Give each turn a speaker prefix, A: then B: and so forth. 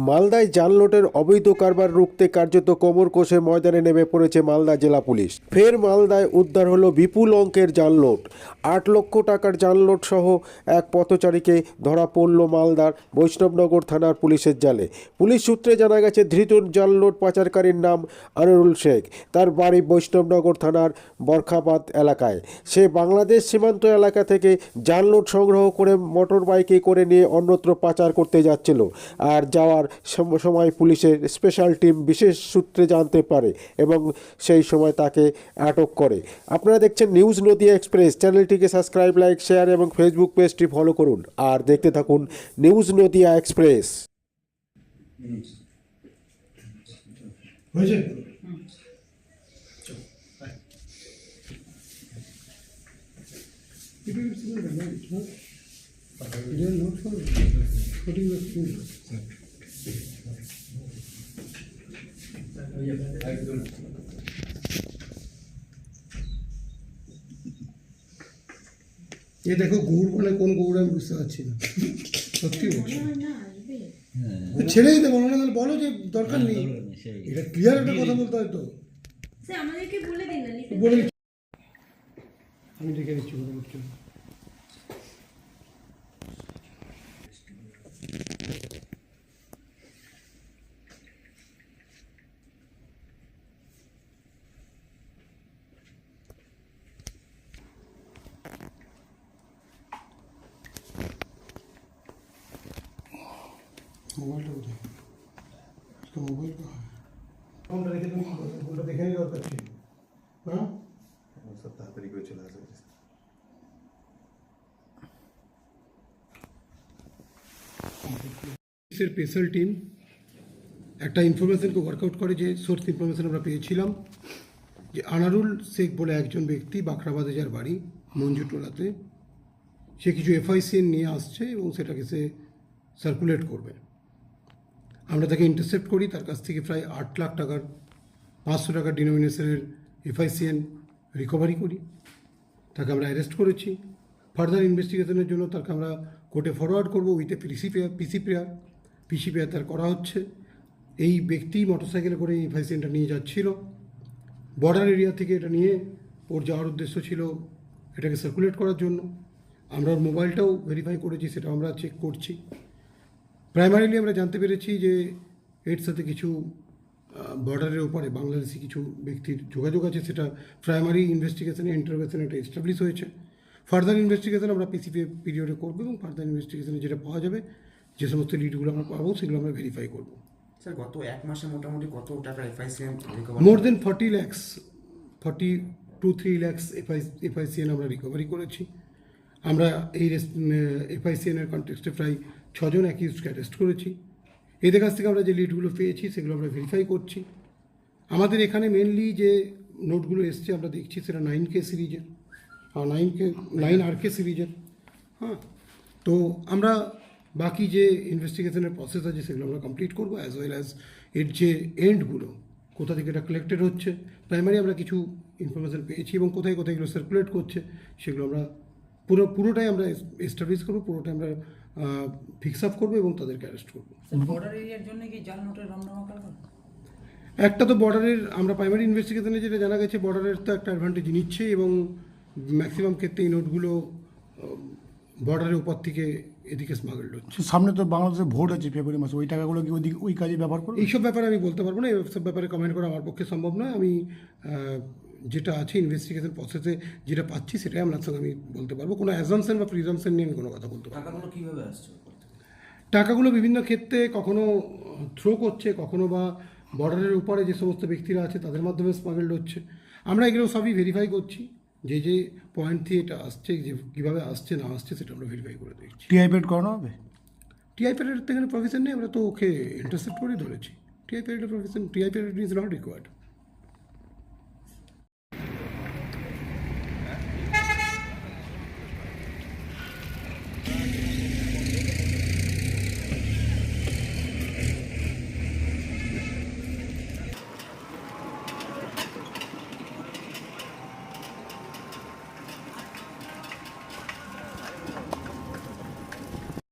A: মালদায় জাল নোটের অবৈধ কারবার রুখতে কার্যত কোমর কষে ময়দানে নেমে পড়েছে মালদা জেলা পুলিশ। ফের মালদায় উদ্ধার হলো বিপুল অঙ্কের জাল নোট। 8 লক্ষ টাকার জাল নোট সহ এক পথচারীকে ধরা পড়ল মালদার বৈষ্ণবনগর থানার পুলিশের জালে। পুলিশ সূত্রে জানা গেছে, ধৃত জাল নোট পাচারকারীর নাম আনোয়ারুল শেখ। তার বাড়ি বৈষ্ণবনগর থানার বরখাবাদ এলাকায়। সে বাংলাদেশ সীমান্ত এলাকা থেকে জাল নোট সংগ্রহ করে মোটর বাইকে করে নিয়ে অন্যত্র পাচার করতে যাচ্ছিল। আর যাওয়ার সময় পুলিশের স্পেশাল টিম বিশেষ সূত্রে জানতে পারে এবং সেই সময় তাকে আটক করে। আপনারা দেখছেন নিউজ নদিয়া এক্সপ্রেস। চ্যানেলটিকে সাবস্ক্রাইব, লাইক, শেয়ার এবং ফেসবুক পেজটি ফলো করুন আর দেখতে থাকুন নিউজ নদিয়া এক্সপ্রেস।
B: এ দেখো গৌড় বলে কোন গৌড় আমি বুঝতে পারছি না, সত্যি বলছি। ছেড়ে দিতে বলো না, তাহলে বলো যে দরকার নেই। এটা ক্লিয়ার একটা কথা বলতে হয় তো। বলে আমি দেখে দিচ্ছি, বলে দিচ্ছি। মোবাইলটা কোথায়? মোবাইল ফোনটা রেখে তুমি কি করছো? ফোনটা দেখে নিয়ে দরকার ছিল। হ্যাঁ,
C: সব তাড়াতাড়ি করে চলে আসবে।
B: স্পেশাল টিম একটা ইনফরমেশনকে ওয়ার্কআউট করে, যে সোর্স ইনফরমেশন আমরা পেয়েছিলাম যে আনারুল শেখ বলে একজন ব্যক্তি বাখরাবাদে যার বাড়ি মঞ্জুটোলাতে, সে কিছু এফআইসিএন নিয়ে আসছে এবং সেটাকে সে সার্কুলেট করবে। আমরা তাকে ইন্টারসেপ্ট করি, তার কাছ থেকে প্রায় 8 লাখ টাকার 500 টাকার ডিনোমিনেশনের এফআইসিএন রিকভারি করি। তাকে আমরা অ্যারেস্ট করেছি। ফার্দার ইনভেস্টিগেশনের জন্য তাকে আমরা কোর্টে ফরওয়ার্ড করবো উইথ এ পিসিপিআর তার করা হচ্ছে। এই ব্যক্তি মোটরসাইকেলে করে এই এফআইসিএনটা নিয়ে যাচ্ছিল বর্ডার এরিয়া থেকে। এটা নিয়ে ওর যাওয়ার উদ্দেশ্য ছিল এটাকে সার্কুলেট করার জন্য। আমরা ওর মোবাইলটাও ভেরিফাই করেছি, সেটাও আমরা চেক করছি। প্রাইমারিলি আমরা জানতে পেরেছি যে এর সাথে কিছু বর্ডারের ওপারে বাংলাদেশি কিছু ব্যক্তির যোগাযোগ আছে। সেটা প্রাইমারি ইনভেস্টিগেশনে ইন্টারোগেশনে এটা এস্টাবলিশ হয়েছে। ফার্দার ইনভেস্টিগেশন আমরা পিরিয়ডে করবো এবং ফার্দার ইনভেস্টিগেশনে যেটা পাওয়া যাবে, যে সমস্ত লিডগুলো আমরা পাবো, সেগুলো আমরা ভেরিফাই করবো।
D: স্যার, গত 1 মাসে মোটামুটি কত টাকা এফআইসিএন
B: মোর দেন 40 lakhs, 42-3 lakhs এফআইসিএন আমরা রিকভারি করেছি। আমরা এই এফআইসিএনের কনটেক্সটে প্রায় 6 জন অ্যাকিউজকে অ্যারেস্ট করেছি। এদের কাছ থেকে আমরা যে লিডগুলো পেয়েছি সেগুলো আমরা ভেরিফাই করছি। আমাদের এখানে মেনলি যে নোটগুলো এসছে আমরা দেখছি সেটা 9K সিরিজের, 9RK সিরিজের। হ্যাঁ, তো আমরা বাকি যে ইনভেস্টিগেশনের প্রসেস আছে সেগুলো আমরা কমপ্লিট করবো, অ্যাজ ওয়েল অ্যাজ এর যে এন্ডগুলো, কোথা থেকে এটা কালেক্টেড হচ্ছে। প্রাইমারি আমরা কিছু ইনফরমেশান পেয়েছি এবং কোথায় কোথায় এগুলো সার্কুলেট করছে সেগুলো আমরা পুরোটাই আমরা এস্টাবলিশ করবো, পুরোটাই আমরা ফিক্স আপ করবো এবং তাদেরকে অ্যারেস্ট করবো।
E: বর্ডার এরিয়ার জন্য কি জাল নোটের রমরমা কারবার?
B: একটা তো বর্ডারের, আমরা প্রাইমারি ইনভেস্টিগেশনে যেটা জানা গেছে, বর্ডারের তো একটা অ্যাডভান্টেজ নিচ্ছে এবং ম্যাক্সিমাম ক্ষেত্রে এই নোটগুলো বর্ডারের উপর থেকে এদিকে স্মাগলড হচ্ছে।
F: সামনে তো বাংলাদেশে ভোট আছে ফেব্রুয়ারি মাসে, ওই টাকাগুলো কি ওই কাজে ব্যবহার করবে?
B: এইসব ব্যাপারে আমি বলতে পারবো না, এইসব ব্যাপারে কমেন্ট করা আমার পক্ষে সম্ভব নয়। আমি যেটা আছে ইনভেস্টিগেশন প্রসেসে যেটা পাচ্ছি সেটাই আপনার সঙ্গে আমি বলতে পারবো। কোনো অ্যাজামশন বা প্রিজামশন নিয়ে আমি কোনো কথা বলতে পারবো।
E: টাকাগুলো কীভাবে আসছে?
B: টাকাগুলো বিভিন্ন ক্ষেত্রে কখনো থ্রো করছে, কখনো বা বর্ডারের উপরে যে সমস্ত ব্যক্তিরা আছে তাদের মাধ্যমে স্মাগলড হচ্ছে। আমরা এগুলো সবই ভেরিফাই করছি, যে যে পয়েন্ট থেকে এটা আসছে, যে কীভাবে আসছে না আসছে সেটা আমরা ভেরিফাই করে দেখছি।
F: টিআই পেড করানো হবে?
B: টিআই পেডের তো এখানে প্রভিশন নেই, আমরা তো ওকে ইন্টারসেপ্ট করে ধরেছি। টিআই পেডের provision, TI paid is not required.